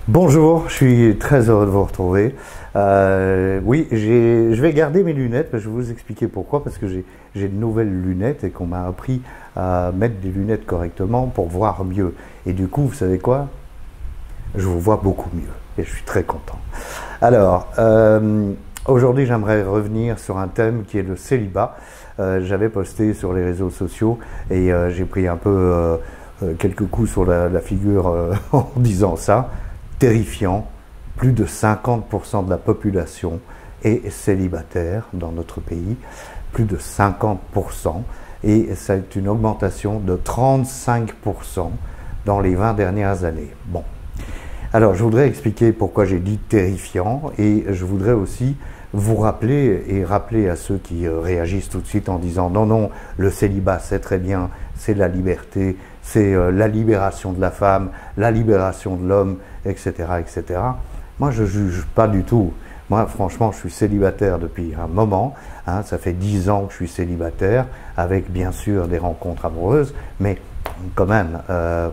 Bonjour, je suis très heureux de vous retrouver. Oui, je vais garder mes lunettes, mais je vais vous expliquer pourquoi, parce que j'ai de nouvelles lunettes et qu'on m'a appris à mettre des lunettes correctement pour voir mieux. Et du coup, vous savez quoi? Je vous vois beaucoup mieux et je suis très content. Alors, aujourd'hui, j'aimerais revenir sur un thème qui est le célibat. J'avais posté sur les réseaux sociaux et j'ai pris un peu quelques coups sur la figure en disant ça. Terrifiant, plus de 50% de la population est célibataire dans notre pays, plus de 50%, et c'est une augmentation de 35% dans les 20 dernières années. Bon, alors je voudrais expliquer pourquoi j'ai dit terrifiant, et je voudrais aussi vous rappeler et rappeler à ceux qui réagissent tout de suite en disant non, non, le célibat c'est très bien, c'est la liberté, c'est la libération de la femme, la libération de l'homme, etc., etc. Moi, je ne juge pas du tout. Moi, franchement, je suis célibataire depuis un moment. Hein, ça fait 10 ans que je suis célibataire, avec bien sûr des rencontres amoureuses, mais quand même,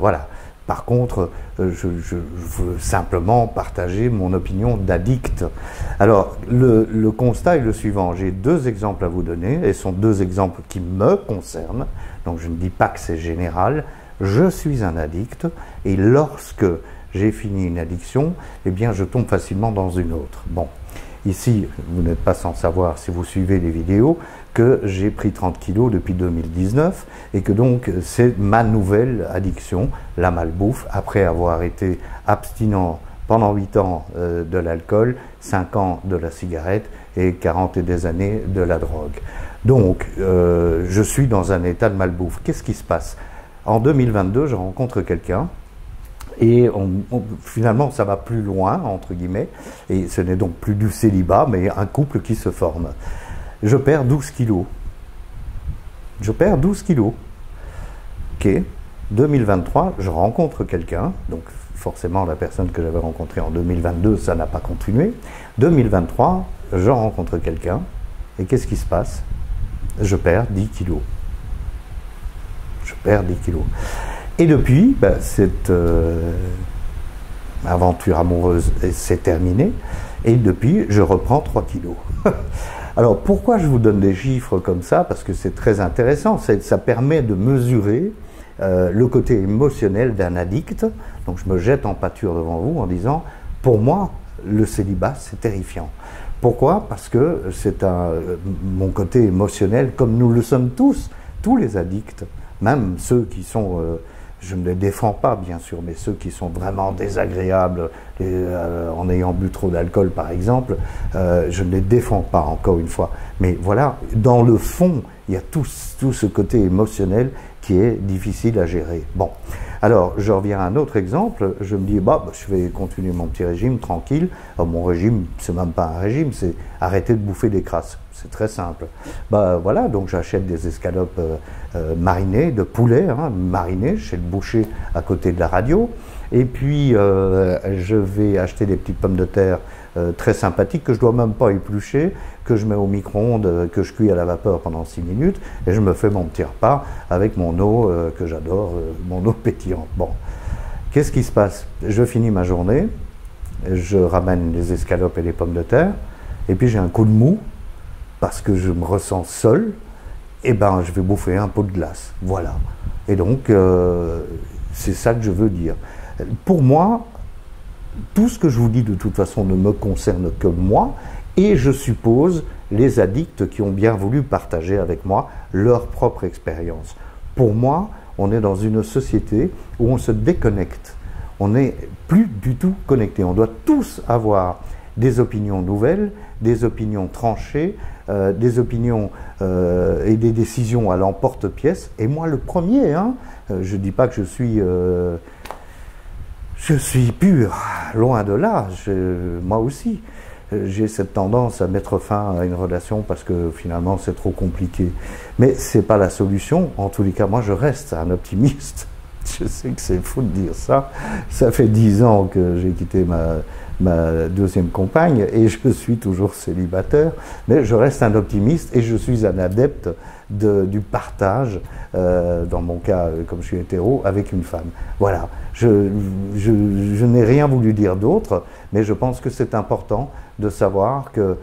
voilà. Par contre, je veux simplement partager mon opinion d'addict. Alors, le constat est le suivant. J'ai deux exemples à vous donner, et ce sont deux exemples qui me concernent. Donc, je ne dis pas que c'est général. Je suis un addict, et lorsque j'ai fini une addiction, eh bien, je tombe facilement dans une autre. Bon, ici, vous n'êtes pas sans savoir, si vous suivez les vidéos, que j'ai pris 30 kilos depuis 2019 et que donc c'est ma nouvelle addiction, la malbouffe, après avoir été abstinent pendant 8 ans de l'alcool, 5 ans de la cigarette et 40 et des années de la drogue. Donc, je suis dans un état de malbouffe. Qu'est-ce qui se passe? En 2022, je rencontre quelqu'un et finalement, ça va plus loin, entre guillemets, et ce n'est donc plus du célibat, mais un couple qui se forme. Je perds 12 kilos. Je perds 12 kilos. Ok. 2023, je rencontre quelqu'un, donc forcément la personne que j'avais rencontrée en 2022, ça n'a pas continué. 2023, je rencontre quelqu'un, et qu'est-ce qui se passe? Je perds 10 kilos. Je perds 10 kilos. Et depuis, cette aventure amoureuse s'est terminée, et depuis, je reprends 3 kilos. Alors, pourquoi je vous donne des chiffres comme ça? Parce que c'est très intéressant, ça permet de mesurer le côté émotionnel d'un addict. Donc, je me jette en pâture devant vous en disant, pour moi, le célibat, c'est terrifiant. Pourquoi? Parce que c'est mon côté émotionnel, comme nous le sommes tous les addicts, même ceux qui sont... je ne les défends pas, bien sûr, mais ceux qui sont vraiment désagréables, en ayant bu trop d'alcool, par exemple, je ne les défends pas, encore une fois. Mais voilà, dans le fond, il y a tout ce côté émotionnel qui est difficile à gérer. Bon, alors, je reviens à un autre exemple. Je me dis, je vais continuer mon petit régime, tranquille. Alors, mon régime, c'est même pas un régime, c'est arrêter de bouffer des crasses. C'est très simple. Voilà, donc j'achète des escalopes marinées, de poulet, hein, marinées, chez le boucher à côté de la radio. Et puis, je vais acheter des petites pommes de terre très sympathiques que je dois même pas éplucher, que je mets au micro-ondes, que je cuis à la vapeur pendant 6 minutes, et je me fais mon petit repas avec mon eau que j'adore, mon eau pétillante. Bon, qu'est-ce qui se passe? Je finis ma journée, je ramène les escalopes et les pommes de terre, et puis j'ai un coup de mou, parce que je me ressens seul, et je vais bouffer un pot de glace. Voilà. Et donc, c'est ça que je veux dire. Pour moi, tout ce que je vous dis de toute façon ne me concerne que moi, et je suppose les addicts qui ont bien voulu partager avec moi leur propre expérience. Pour moi, on est dans une société où on se déconnecte. On n'est plus du tout connecté. On doit tous avoir des opinions nouvelles, des opinions tranchées, des opinions et des décisions à l'emporte-pièce. Et moi, le premier, hein, je ne dis pas que je suis pur, loin de là, moi aussi. J'ai cette tendance à mettre fin à une relation parce que finalement c'est trop compliqué. Mais ce n'est pas la solution. En tous les cas, moi je reste un optimiste. Je sais que c'est fou de dire ça. Ça fait 10 ans que j'ai quitté ma deuxième compagne et je suis toujours célibataire, mais je reste un optimiste et je suis un adepte du partage, dans mon cas, comme je suis hétéro, avec une femme. Voilà, je n'ai rien voulu dire d'autre, mais je pense que c'est important de savoir que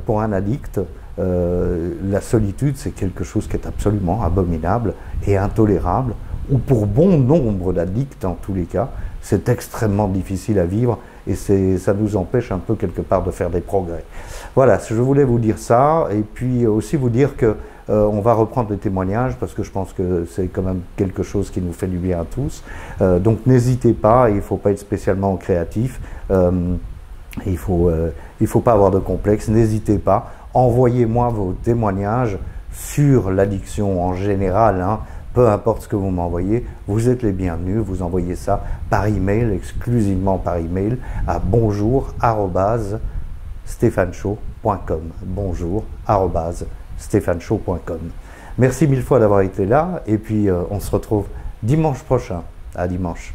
pour un addict, la solitude, c'est quelque chose qui est absolument abominable et intolérable, ou pour bon nombre d'addicts en tous les cas, c'est extrêmement difficile à vivre et ça nous empêche un peu quelque part de faire des progrès. Voilà, je voulais vous dire ça et puis aussi vous dire que on va reprendre les témoignages parce que je pense que c'est quand même quelque chose qui nous fait du bien à tous. Donc n'hésitez pas, il ne faut pas être spécialement créatif, il faut pas avoir de complexe, n'hésitez pas, envoyez-moi vos témoignages sur l'addiction en général, hein. Peu importe ce que vous m'envoyez, vous êtes les bienvenus, vous envoyez ça par email, exclusivement par email, à bonjour@stéphaneshow.com. bonjour@stéphaneshow.com. Merci mille fois d'avoir été là, et puis on se retrouve dimanche prochain. À dimanche.